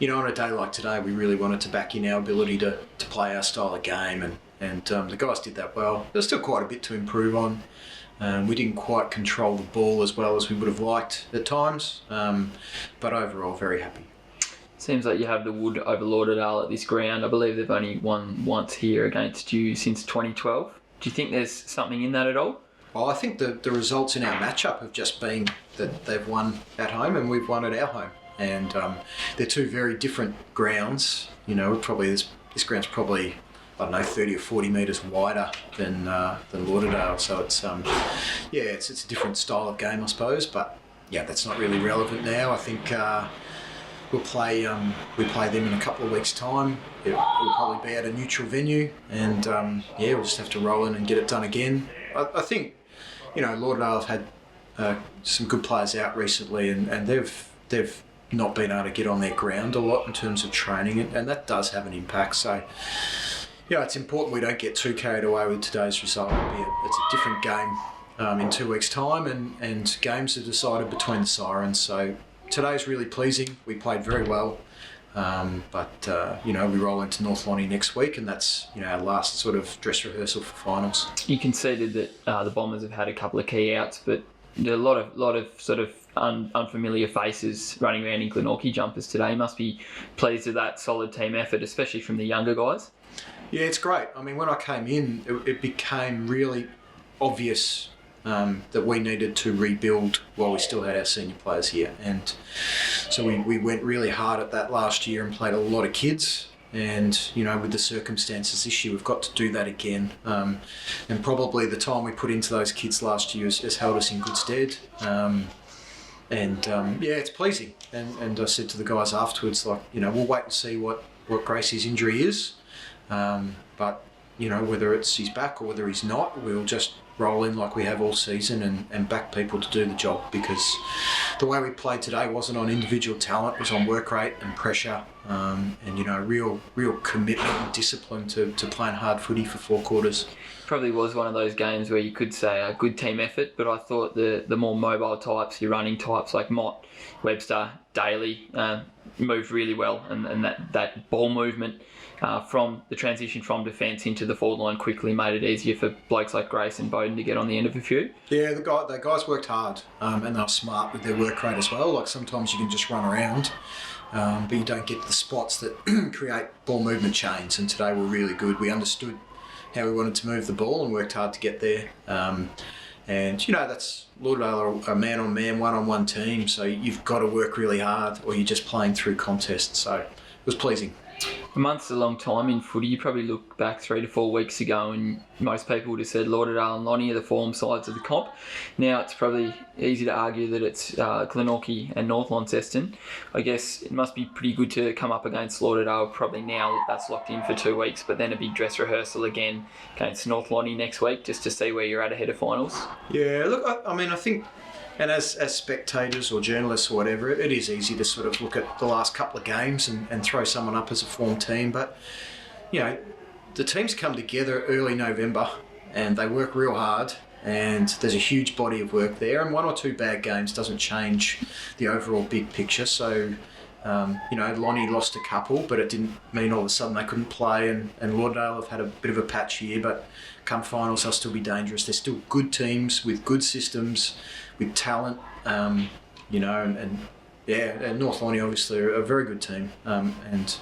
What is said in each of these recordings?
on a day like today, we really wanted to back in our ability to play our style of game, and the guys did that well. There's still quite a bit to improve on. We didn't quite control the ball as well as we would have liked at times, but overall very happy. Seems like you have the wood over Lauderdale at this ground. I believe they've only won once here against you since 2012. Do you think there's something in that at all? Well, I think the results in our matchup have just been that they've won at home and we've won at our home. And they're two very different grounds. This ground's probably, 30 or 40 metres wider than Lauderdale. So it's it's a different style of game, I suppose. But yeah, that's not really relevant now. I think we play them in a couple of weeks' time. We'll probably be at a neutral venue, and we'll just have to roll in and get it done again. I think Lauderdale have had some good players out recently, and they've not been able to get on their ground a lot in terms of training, and that does have an impact. So it's important we don't get too carried away with today's result. It's a different game in 2 weeks' time, and games are decided between the sirens. So today's really pleasing. We played very well, but we roll into North Lonnie next week, and that's our last sort of dress rehearsal for finals. You conceded that the Bombers have had a couple of key outs, but there are a lot of sort of unfamiliar faces running around in Glenorchy jumpers today. You must be pleased with that solid team effort, especially from the younger guys. Yeah, it's great. I mean, when I came in, it became really obvious that we needed to rebuild while we still had our senior players here, and so we went really hard at that last year and played a lot of kids. And with the circumstances this year, we've got to do that again. And probably the time we put into those kids last year has held us in good stead. It's pleasing. And I said to the guys afterwards, we'll wait and see what Gracie's injury is. But whether it's his back or whether he's not, we'll just roll in like we have all season and back people to do the job, because the way we played today wasn't on individual talent, it was on work rate and pressure, and real commitment and discipline to playing hard footy for 4 quarters. Probably was one of those games where you could say a good team effort, but I thought the more mobile types, your running types like Mott, Webster, Daly, moved really well, and that ball movement from the transition from defence into the forward line quickly made it easier for blokes like Grace and Bowden to get on the end of a few. Yeah, the guys worked hard, and they were smart with their work rate as well. Like sometimes you can just run around, but you don't get the spots that create ball movement chains, and today were really good. We understood how we wanted to move the ball and worked hard to get there. That's Lauderdale are a man-on-man, one-on-one team, so you've got to work really hard or you're just playing through contests. So it was pleasing. A month's a long time in footy. You probably look back 3 to 4 weeks ago and most people would have said Lauderdale and Lonnie are the form sides of the comp. Now it's probably easy to argue that it's Glenorchy and North Launceston. I guess it must be pretty good to come up against Lauderdale probably now that that's locked in for 2 weeks, but then a big dress rehearsal again against North Lonnie next week just to see where you're at ahead of finals. Yeah, look, I think, and as spectators or journalists or whatever, it is easy to sort of look at the last couple of games and throw someone up as a form team. But, the teams come together early November and they work real hard, and there's a huge body of work there, and 1 or 2 bad games doesn't change the overall big picture. So, Lonnie lost a couple, but it didn't mean all of a sudden they couldn't play, and Lauderdale have had a bit of a patch here, but come finals they'll still be dangerous. They're still good teams with good systems, with talent, and North Lonnie obviously are a very good team, and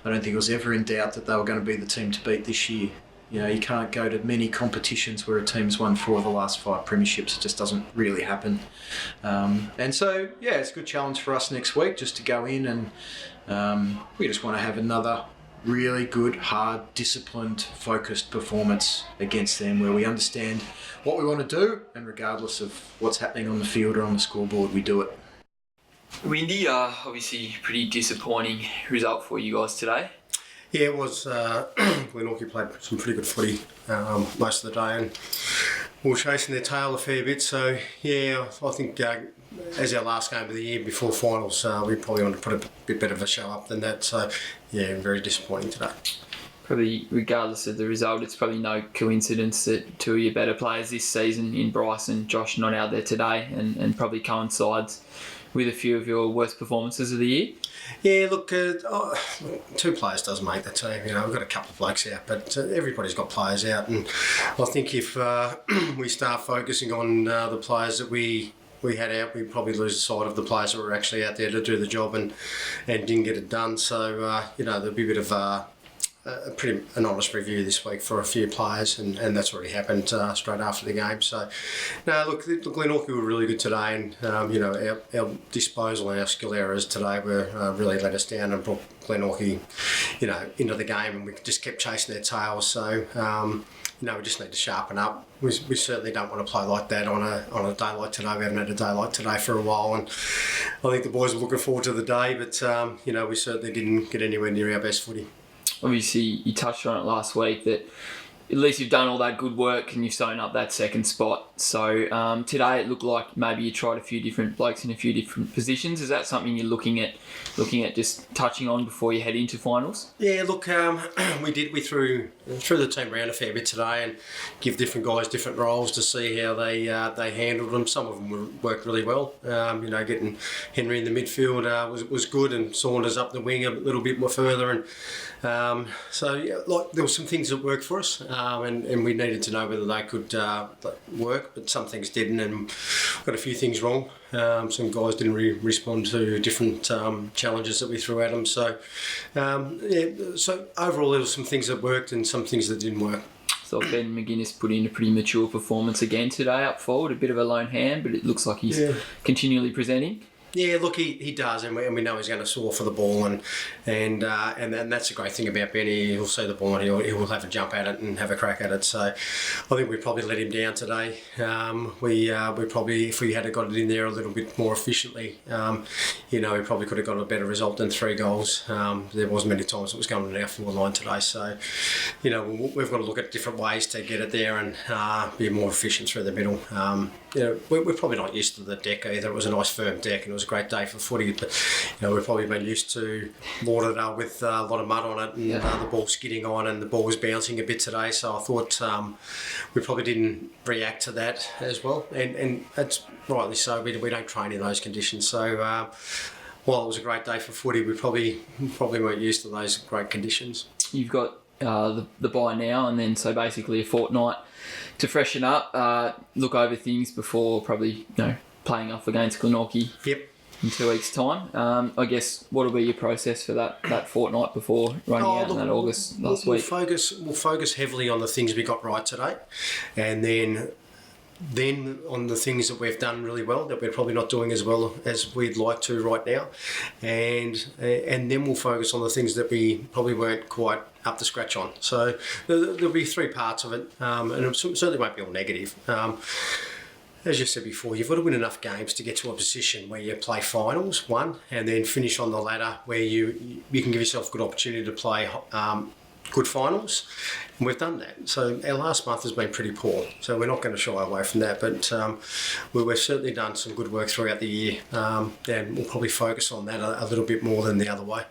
I don't think it was ever in doubt that they were going to be the team to beat this year. You can't go to many competitions where a team's won 4 of the last 5 premierships. It just doesn't really happen. And so, it's a good challenge for us next week just to go in and we just want to have another really good, hard, disciplined, focused performance against them where we understand what we want to do, and regardless of what's happening on the field or on the scoreboard, we do it. Windy, obviously pretty disappointing result for you guys today. Yeah, it was. Glenorchy played some pretty good footy most of the day, and we were chasing their tail a fair bit. So, I think as our last game of the year before finals, we probably want to put a bit better of a show up than that. So, very disappointing today. probably regardless of the result, it's probably no coincidence that two of your better players this season in Bryce and Josh not out there today, and probably coincides with a few of your worst performances of the year. Yeah, look, two players doesn't make the team. You know, we've got a couple of blokes out, but everybody's got players out, and I think if we start focusing on the players that we had out, we'd probably lose sight of the players that were actually out there to do the job and didn't get it done. So, you know, there'll be a bit of an honest review this week for a few players, and that's already happened straight after the game. So, no, look, Glenorchy were really good today, and you know, our disposal and our skill errors today were really let us down and brought Glenorchy, you know, into the game, and we just kept chasing their tails. So, you know, we just need to sharpen up. We certainly don't want to play like that on a day like today. We haven't had a day like today for a while, and I think the boys were looking forward to the day, but you know, we certainly didn't get anywhere near our best footy. Obviously, you touched on it last week that at least you've done all that good work and you've sewn up that second spot. So today it looked like maybe you tried a few different blokes in a few different positions. Is that something you're looking at just touching on before you head into finals? Yeah, look, we did. We threw the team around a fair bit today and give different guys different roles to see how they handled them. Some of them worked really well. You know, getting Henry in the midfield was good, and Saunders up the wing a little bit more further. And so, yeah, like, there were some things that worked for us, and we needed to know whether they could work, but some things didn't, and got a few things wrong. Some guys didn't respond to different challenges that we threw at them. So, yeah, so overall there were some things that worked and some things that didn't work. So Ben McGuinness put in a pretty mature performance again today up forward, a bit of a lone hand, but it looks like he's continually presenting. Yeah, look, he does, and we know he's going to soar for the ball, and that's the great thing about Benny. He'll see the ball and he'll have a jump at it and have a crack at it. So I think we probably let him down today. We probably, if we had got it in there a little bit more efficiently, you know, we probably could have got a better result than 3 goals. There wasn't many times it was going in our forward line today. So, you know, we've got to look at different ways to get it there and be more efficient through the middle. You know, we're probably not used to the deck either. It was a nice firm deck and it was a great day for footy, but you know, we've probably been used to Lauderdale with a lot of mud on it and the ball skidding on and the ball was bouncing a bit today. So I thought we probably didn't react to that as well, and that's rightly so. We don't train in those conditions. So while it was a great day for footy, we probably weren't used to those great conditions. You've got the bye now, and then so basically a fortnight to freshen up, look over things before probably playing off against Glenorchy. Yep. In 2 weeks' time. I guess what will be your process for that fortnight before running out in that August last week? We'll focus heavily on the things we got right today, and then on the things that we've done really well that we're probably not doing as well as we'd like to right now, and then we'll focus on the things that we probably weren't quite up to scratch on. So there'll be 3 parts of it, and it certainly won't be all negative. As you said before, you've got to win enough games to get to a position where you play finals, and then finish on the ladder where you can give yourself a good opportunity to play good finals. And we've done that. So our last month has been pretty poor. So we're not going to shy away from that. But we've certainly done some good work throughout the year. And we'll probably focus on that a little bit more than the other way.